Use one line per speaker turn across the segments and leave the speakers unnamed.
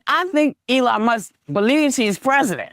I think Elon Musk believes he's president.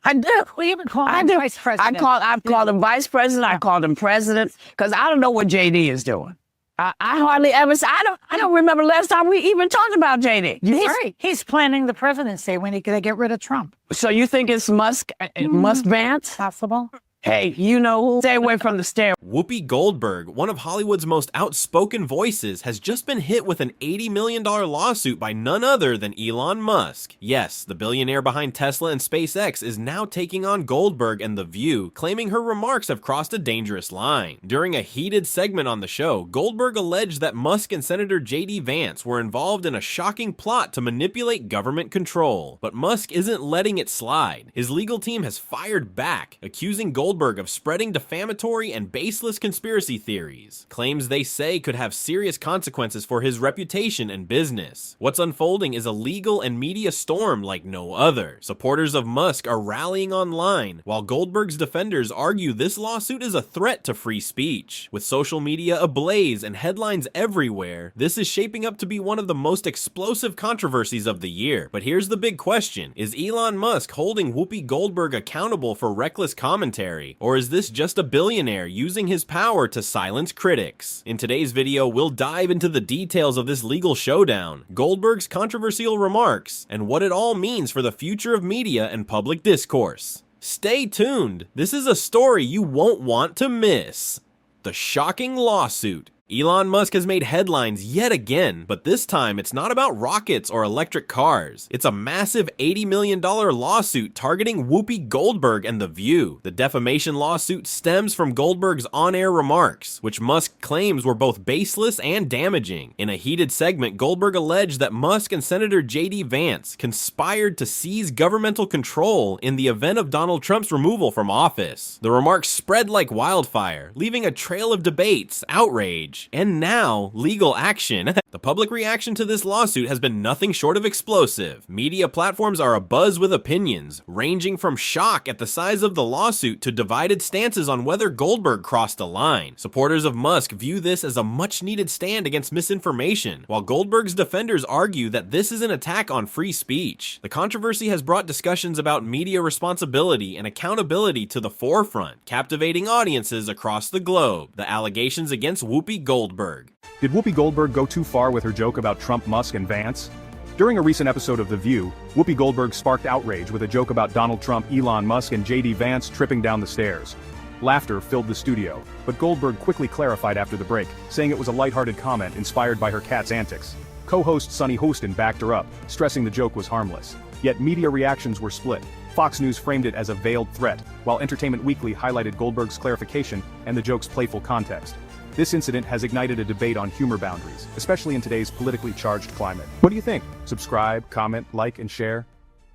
I do.
We even call him vice president.
I've called him vice president. I called him president because I don't know what JD is doing. I hardly ever. I don't remember last time we even talked about JD.
He's planning the presidency when they get rid of Trump.
So you think it's Musk? Musk Vance?
Possible.
Hey, you know who? Stay away from the stair.
Whoopi Goldberg, one of Hollywood's most outspoken voices, has just been hit with an $80 million lawsuit by none other than Elon Musk. Yes, the billionaire behind Tesla and SpaceX is now taking on Goldberg and The View, claiming her remarks have crossed a dangerous line. During a heated segment on the show, Goldberg alleged that Musk and Senator J.D. Vance were involved in a shocking plot to manipulate government control. But Musk isn't letting it slide. His legal team has fired back, accusing Goldberg of spreading defamatory and baseless conspiracy theories, claims they say could have serious consequences for his reputation and business. What's unfolding is a legal and media storm like no other. Supporters of Musk are rallying online, while Goldberg's defenders argue this lawsuit is a threat to free speech. With social media ablaze and headlines everywhere, this is shaping up to be one of the most explosive controversies of the year. But here's the big question: is Elon Musk holding Whoopi Goldberg accountable for reckless commentary? Or is this just a billionaire using his power to silence critics? In today's video, we'll dive into the details of this legal showdown, Goldberg's controversial remarks, and what it all means for the future of media and public discourse. Stay tuned. This is a story you won't want to miss. The shocking lawsuit. Elon Musk has made headlines yet again, but this time it's not about rockets or electric cars. It's a massive $80 million lawsuit targeting Whoopi Goldberg and The View. The defamation lawsuit stems from Goldberg's on-air remarks, which Musk claims were both baseless and damaging. In a heated segment, Goldberg alleged that Musk and Senator J.D. Vance conspired to seize governmental control in the event of Donald Trump's removal from office. The remarks spread like wildfire, leaving a trail of debates, outrage, and now legal action. The public reaction to this lawsuit has been nothing short of explosive. Media platforms are abuzz with opinions, ranging from shock at the size of the lawsuit to divided stances on whether Goldberg crossed a line. Supporters of Musk view this as a much-needed stand against misinformation, while Goldberg's defenders argue that this is an attack on free speech. The controversy has brought discussions about media responsibility and accountability to the forefront, captivating audiences across the globe. The allegations against Whoopi Goldberg.
Did Whoopi Goldberg go too far with her joke about Trump, Musk, and Vance? During a recent episode of The View, Whoopi Goldberg sparked outrage with a joke about Donald Trump, Elon Musk, and J.D. Vance tripping down the stairs. Laughter filled the studio, but Goldberg quickly clarified after the break, saying it was a lighthearted comment inspired by her cat's antics. Co-host Sunny Hostin backed her up, stressing the joke was harmless. Yet media reactions were split. Fox News framed it as a veiled threat, while Entertainment Weekly highlighted Goldberg's clarification and the joke's playful context. This incident has ignited a debate on humor boundaries, especially in today's politically charged climate. What do you think? Subscribe, comment, like, and share.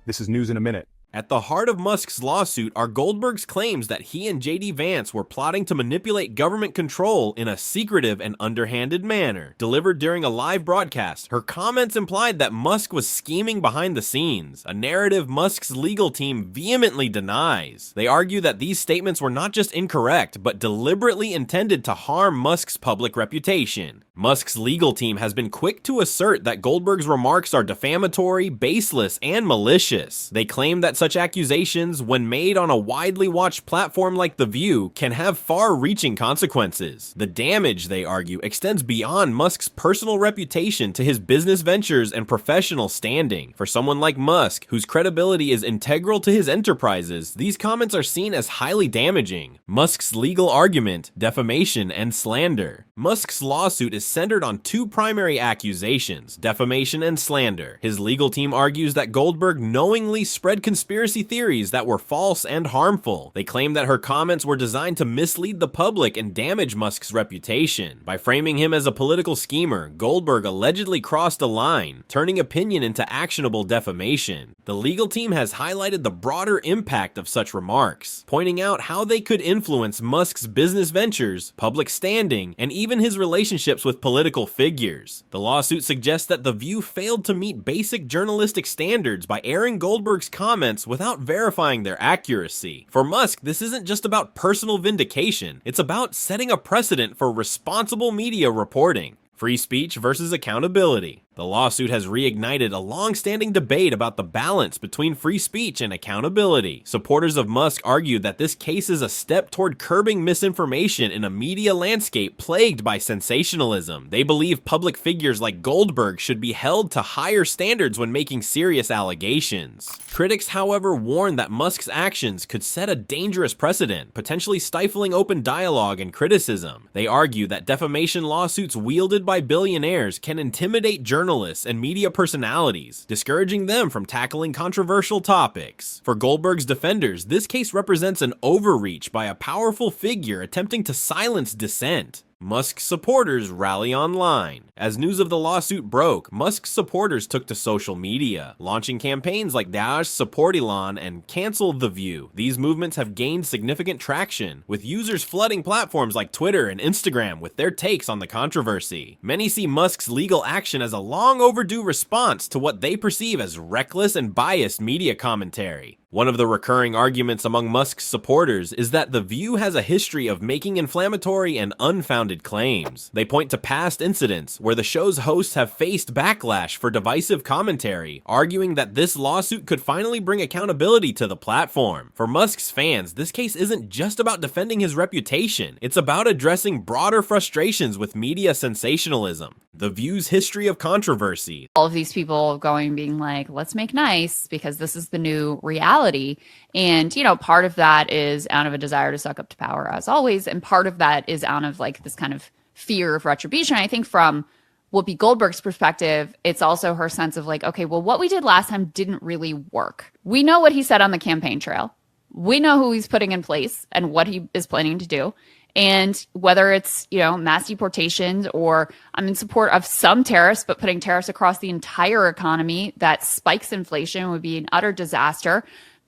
This is News in a Minute.
At the heart of Musk's lawsuit are Goldberg's claims that he and J.D. Vance were plotting to manipulate government control in a secretive and underhanded manner. Delivered during a live broadcast, her comments implied that Musk was scheming behind the scenes, a narrative Musk's legal team vehemently denies. They argue that these statements were not just incorrect, but deliberately intended to harm Musk's public reputation. Musk's legal team has been quick to assert that Goldberg's remarks are defamatory, baseless, and malicious. They claim that such accusations, when made on a widely watched platform like The View, can have far-reaching consequences. The damage, they argue, extends beyond Musk's personal reputation to his business ventures and professional standing. For someone like Musk, whose credibility is integral to his enterprises, these comments are seen as highly damaging. Musk's legal argument: defamation and slander. Musk's lawsuit is centered on two primary accusations: defamation and slander. His legal team argues that Goldberg knowingly spread conspiracy theories that were false and harmful. They claim that her comments were designed to mislead the public and damage Musk's reputation. By framing him as a political schemer, Goldberg allegedly crossed a line, turning opinion into actionable defamation. The legal team has highlighted the broader impact of such remarks, pointing out how they could influence Musk's business ventures, public standing, and even his relationships with political figures. The lawsuit suggests that The View failed to meet basic journalistic standards by airing Goldberg's comments without verifying their accuracy. For Musk, this isn't just about personal vindication, it's about setting a precedent for responsible media reporting. Free speech versus accountability. The lawsuit has reignited a long-standing debate about the balance between free speech and accountability. Supporters of Musk argue that this case is a step toward curbing misinformation in a media landscape plagued by sensationalism. They believe public figures like Goldberg should be held to higher standards when making serious allegations. Critics, however, warn that Musk's actions could set a dangerous precedent, potentially stifling open dialogue and criticism. They argue that defamation lawsuits wielded by billionaires can intimidate journalists and media personalities, discouraging them from tackling controversial topics. For Goldberg's defenders, this case represents an overreach by a powerful figure attempting to silence dissent. Musk's supporters rally online. As news of the lawsuit broke, Musk's supporters took to social media, launching campaigns like Daesh Support Elon and Cancel The View. These movements have gained significant traction, with users flooding platforms like Twitter and Instagram with their takes on the controversy. Many see Musk's legal action as a long overdue response to what they perceive as reckless and biased media commentary. One of the recurring arguments among Musk's supporters is that The View has a history of making inflammatory and unfounded claims. They point to past incidents where the show's hosts have faced backlash for divisive commentary, arguing that this lawsuit could finally bring accountability to the platform. For Musk's fans, this case isn't just about defending his reputation, it's about addressing broader frustrations with media sensationalism. The View's history of controversy.
All of these people being like, let's make nice because this is the new reality. And, part of that is out of a desire to suck up to power, as always. And part of that is out of this kind of fear of retribution. I think from Whoopi Goldberg's perspective, it's also her sense of okay, well, what we did last time didn't really work. We know what he said on the campaign trail. We know who he's putting in place and what he is planning to do. And whether it's, mass deportations or I'm in support of some tariffs, but putting tariffs across the entire economy that spikes inflation would be an utter disaster.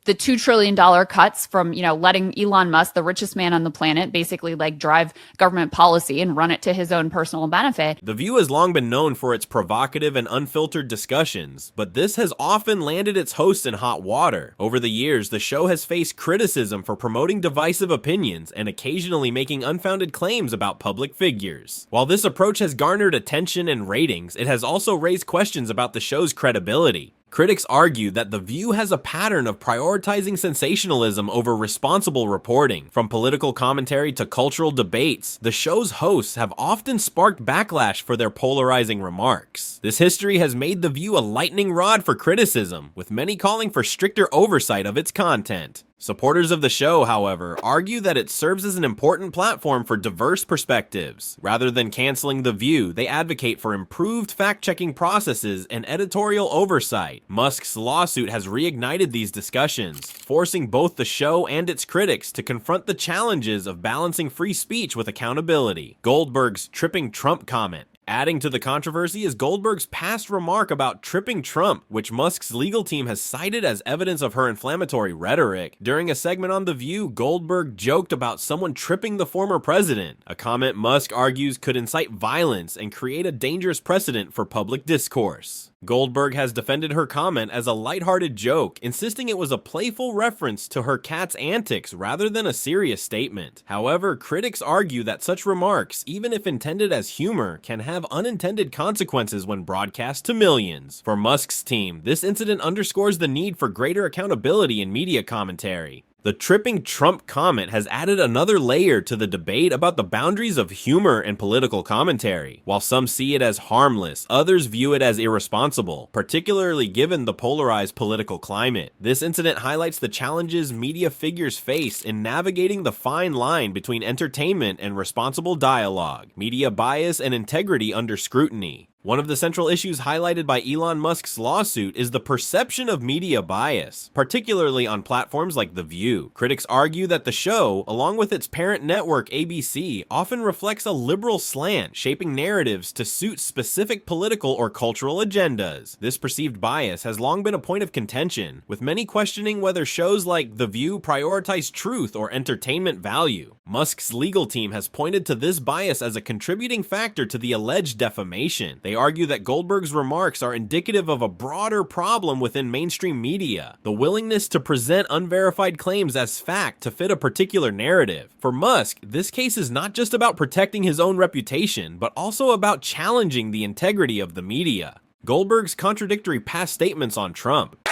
The $2 trillion cuts from, letting Elon Musk, the richest man on the planet, basically drive government policy and run it to his own personal benefit.
The View has long been known for its provocative and unfiltered discussions, but this has often landed its hosts in hot water. Over the years, the show has faced criticism for promoting divisive opinions and occasionally making unfounded claims about public figures. While this approach has garnered attention and ratings, it has also raised questions about the show's credibility. Critics argue that The View has a pattern of prioritizing sensationalism over responsible reporting. From political commentary to cultural debates, the show's hosts have often sparked backlash for their polarizing remarks. This history has made The View a lightning rod for criticism, with many calling for stricter oversight of its content. Supporters of the show, however, argue that it serves as an important platform for diverse perspectives. Rather than canceling The View, they advocate for improved fact-checking processes and editorial oversight. Musk's lawsuit has reignited these discussions, forcing both the show and its critics to confront the challenges of balancing free speech with accountability. Goldberg's tripping Trump comment. Adding to the controversy is Goldberg's past remark about tripping Trump, which Musk's legal team has cited as evidence of her inflammatory rhetoric. During a segment on The View, Goldberg joked about someone tripping the former president, a comment Musk argues could incite violence and create a dangerous precedent for public discourse. Goldberg has defended her comment as a lighthearted joke, insisting it was a playful reference to her cat's antics rather than a serious statement. However, critics argue that such remarks, even if intended as humor, can have unintended consequences when broadcast to millions. For Musk's team, this incident underscores the need for greater accountability in media commentary. The tripping Trump comment has added another layer to the debate about the boundaries of humor and political commentary. While some see it as harmless, others view it as irresponsible, particularly given the polarized political climate. This incident highlights the challenges media figures face in navigating the fine line between entertainment and responsible dialogue, media bias and integrity under scrutiny. One of the central issues highlighted by Elon Musk's lawsuit is the perception of media bias, particularly on platforms like The View. Critics argue that the show, along with its parent network ABC, often reflects a liberal slant, shaping narratives to suit specific political or cultural agendas. This perceived bias has long been a point of contention, with many questioning whether shows like The View prioritize truth or entertainment value. Musk's legal team has pointed to this bias as a contributing factor to the alleged defamation. They argue that Goldberg's remarks are indicative of a broader problem within mainstream media, the willingness to present unverified claims as fact to fit a particular narrative. For Musk, this case is not just about protecting his own reputation, but also about challenging the integrity of the media. Goldberg's contradictory past statements on Trump.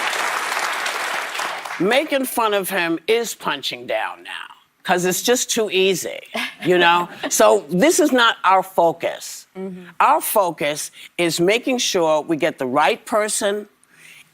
Making fun of him is punching down now because it's just too easy, you know? So this is not our focus. Our focus is making sure we get the right person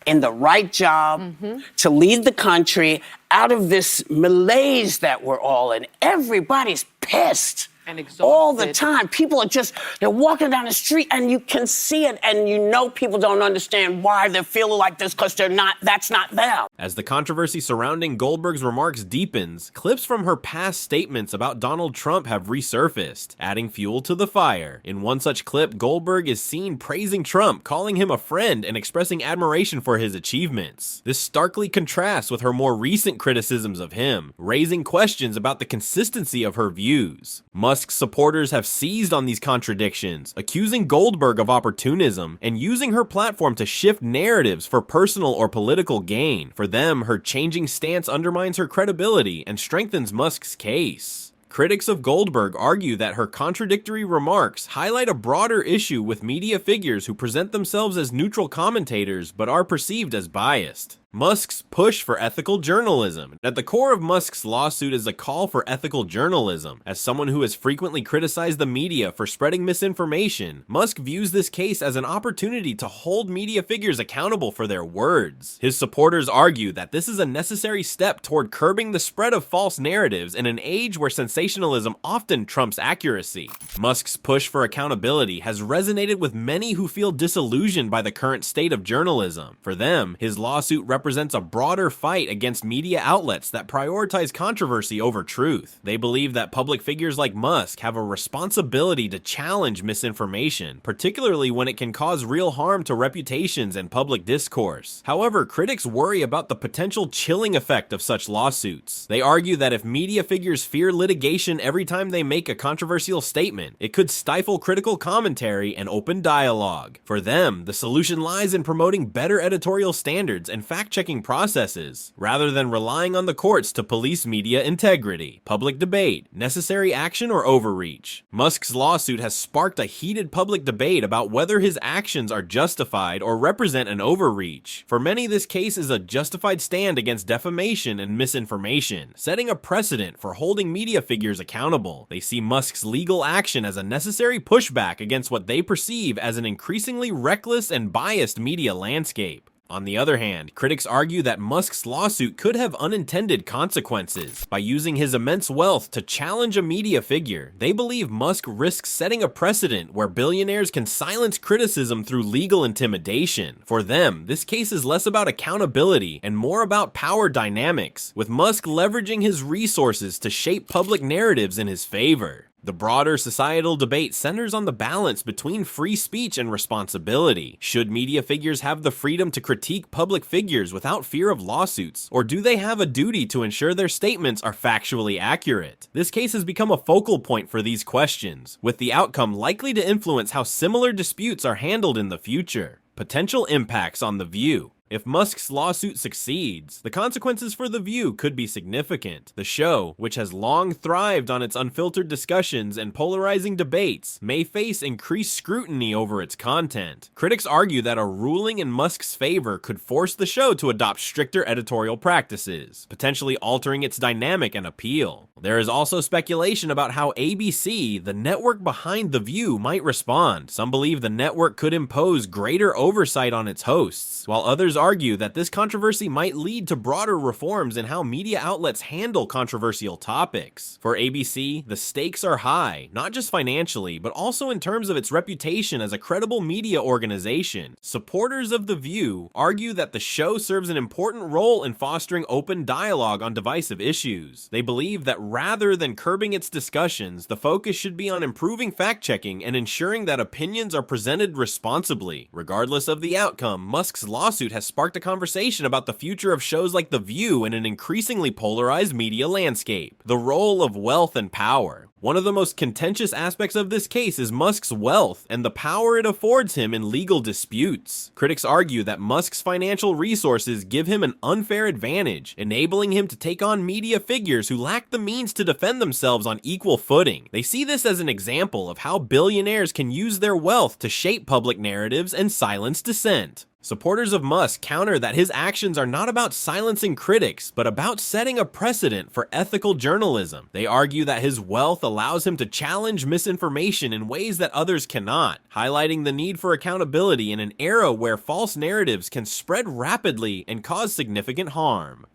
in the right job to lead the country out of this malaise that we're all in. Everybody's pissed.
And exhausted.
All the time. People are just, they're walking down the street and you can see it and you know people don't understand why they're feeling like this because that's not them.
As the controversy surrounding Goldberg's remarks deepens, clips from her past statements about Donald Trump have resurfaced, adding fuel to the fire. In one such clip, Goldberg is seen praising Trump, calling him a friend and expressing admiration for his achievements. This starkly contrasts with her more recent criticisms of him, raising questions about the consistency of her views. Musk's supporters have seized on these contradictions, accusing Goldberg of opportunism and using her platform to shift narratives for personal or political gain. For them, her changing stance undermines her credibility and strengthens Musk's case. Critics of Goldberg argue that her contradictory remarks highlight a broader issue with media figures who present themselves as neutral commentators but are perceived as biased. Musk's push for ethical journalism. At the core of Musk's lawsuit is a call for ethical journalism. As someone who has frequently criticized the media for spreading misinformation, Musk views this case as an opportunity to hold media figures accountable for their words. His supporters argue that this is a necessary step toward curbing the spread of false narratives in an age where sensationalism often trumps accuracy. Musk's push for accountability has resonated with many who feel disillusioned by the current state of journalism. For them, his lawsuit represents a broader fight against media outlets that prioritize controversy over truth. They believe that public figures like Musk have a responsibility to challenge misinformation, particularly when it can cause real harm to reputations and public discourse. However, critics worry about the potential chilling effect of such lawsuits. They argue that if media figures fear litigation every time they make a controversial statement, it could stifle critical commentary and open dialogue. For them, the solution lies in promoting better editorial standards and fact-checking processes, rather than relying on the courts to police media integrity, public debate, necessary action, or overreach. Musk's lawsuit has sparked a heated public debate about whether his actions are justified or represent an overreach. For many, this case is a justified stand against defamation and misinformation, setting a precedent for holding media figures accountable. They see Musk's legal action as a necessary pushback against what they perceive as an increasingly reckless and biased media landscape. On the other hand, critics argue that Musk's lawsuit could have unintended consequences. By using his immense wealth to challenge a media figure, they believe Musk risks setting a precedent where billionaires can silence criticism through legal intimidation. For them, this case is less about accountability and more about power dynamics, with Musk leveraging his resources to shape public narratives in his favor. The broader societal debate centers on the balance between free speech and responsibility. Should media figures have the freedom to critique public figures without fear of lawsuits, or do they have a duty to ensure their statements are factually accurate? This case has become a focal point for these questions, with the outcome likely to influence how similar disputes are handled in the future. Potential impacts on The View. If Musk's lawsuit succeeds, the consequences for The View could be significant. The show, which has long thrived on its unfiltered discussions and polarizing debates, may face increased scrutiny over its content. Critics argue that a ruling in Musk's favor could force the show to adopt stricter editorial practices, potentially altering its dynamic and appeal. There is also speculation about how ABC, the network behind The View, might respond. Some believe the network could impose greater oversight on its hosts, while others argue that this controversy might lead to broader reforms in how media outlets handle controversial topics. For ABC, the stakes are high, not just financially, but also in terms of its reputation as a credible media organization. Supporters of The View argue that the show serves an important role in fostering open dialogue on divisive issues. They believe that rather than curbing its discussions, the focus should be on improving fact-checking and ensuring that opinions are presented responsibly. Regardless of the outcome, Musk's lawsuit has sparked a conversation about the future of shows like The View in an increasingly polarized media landscape. The role of wealth and power. One of the most contentious aspects of this case is Musk's wealth and the power it affords him in legal disputes. Critics argue that Musk's financial resources give him an unfair advantage, enabling him to take on media figures who lack the means to defend themselves on equal footing. They see this as an example of how billionaires can use their wealth to shape public narratives and silence dissent. Supporters of Musk counter that his actions are not about silencing critics, but about setting a precedent for ethical journalism. They argue that his wealth allows him to challenge misinformation in ways that others cannot, highlighting the need for accountability in an era where false narratives can spread rapidly and cause significant harm.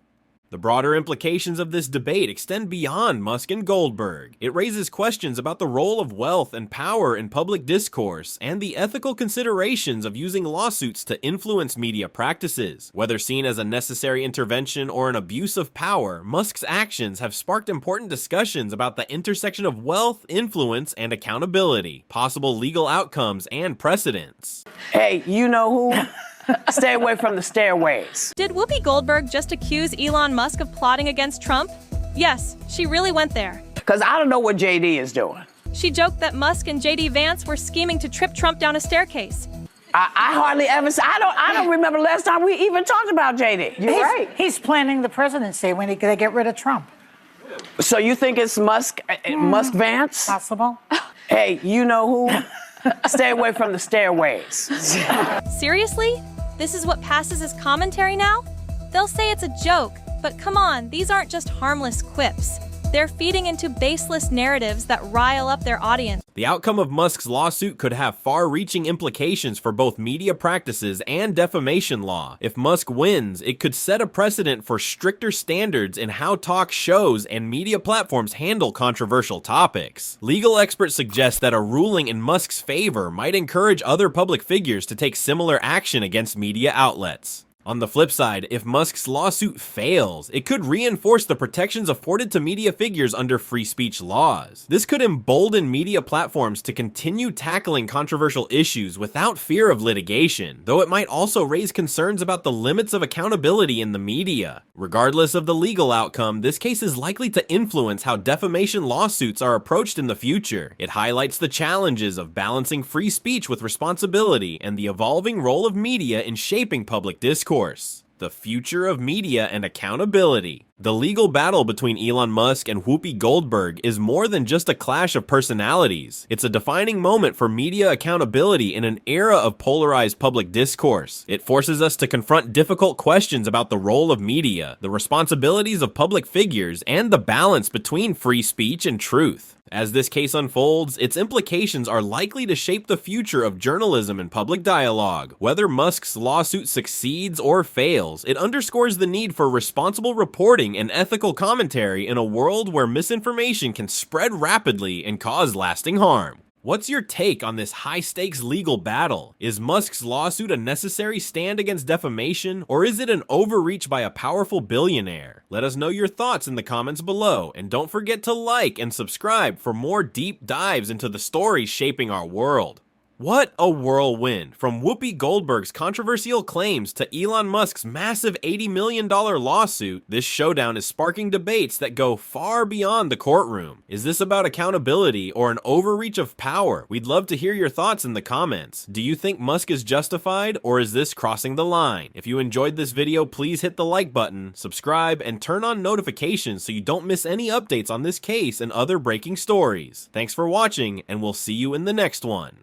The broader implications of this debate extend beyond Musk and Goldberg. It raises questions about the role of wealth and power in public discourse and the ethical considerations of using lawsuits to influence media practices. Whether seen as a necessary intervention or an abuse of power, Musk's actions have sparked important discussions about the intersection of wealth, influence, and accountability, possible legal outcomes, and precedents.
Hey, you know who? Stay away from the stairways.
Did Whoopi Goldberg just accuse Elon Musk of plotting against Trump? Yes, she really went there.
Because I don't know what JD is doing.
She joked that Musk and JD Vance were scheming to trip Trump down a staircase.
I hardly ever. I don't remember the last time we even talked about JD. You're right.
He's planning the presidency when they get rid of Trump.
So you think it's Musk, Musk Vance?
Possible.
Hey, you know who? Stay away from the stairways.
Seriously? This is what passes as commentary now? They'll say it's a joke, but come on, these aren't just harmless quips. They're feeding into baseless narratives that rile up their audience.
The outcome of Musk's lawsuit could have far-reaching implications for both media practices and defamation law. If Musk wins, it could set a precedent for stricter standards in how talk shows and media platforms handle controversial topics. Legal experts suggest that a ruling in Musk's favor might encourage other public figures to take similar action against media outlets. On the flip side, if Musk's lawsuit fails, it could reinforce the protections afforded to media figures under free speech laws. This could embolden media platforms to continue tackling controversial issues without fear of litigation, though it might also raise concerns about the limits of accountability in the media. Regardless of the legal outcome, this case is likely to influence how defamation lawsuits are approached in the future. It highlights the challenges of balancing free speech with responsibility and the evolving role of media in shaping public discourse. The future of media and accountability. The legal battle between Elon Musk and Whoopi Goldberg is more than just a clash of personalities. It's a defining moment for media accountability in an era of polarized public discourse. It forces us to confront difficult questions about the role of media, the responsibilities of public figures, and the balance between free speech and truth. As this case unfolds, its implications are likely to shape the future of journalism and public dialogue. Whether Musk's lawsuit succeeds or fails, it underscores the need for responsible reporting and ethical commentary in a world where misinformation can spread rapidly and cause lasting harm. What's your take on this high-stakes legal battle? Is Musk's lawsuit a necessary stand against defamation, or is it an overreach by a powerful billionaire? Let us know your thoughts in the comments below, and don't forget to like and subscribe for more deep dives into the stories shaping our world. What a whirlwind, from Whoopi Goldberg's controversial claims to Elon Musk's massive $80 million lawsuit. This showdown is sparking debates that go far beyond the courtroom. Is this about accountability or an overreach of power? We'd love to hear your thoughts in the comments. Do you think Musk is justified, or is this crossing the line? If you enjoyed this video, please hit the like button, subscribe, and turn on notifications so you don't miss any updates on this case and other breaking stories. Thanks for watching, and we'll see you in the next one.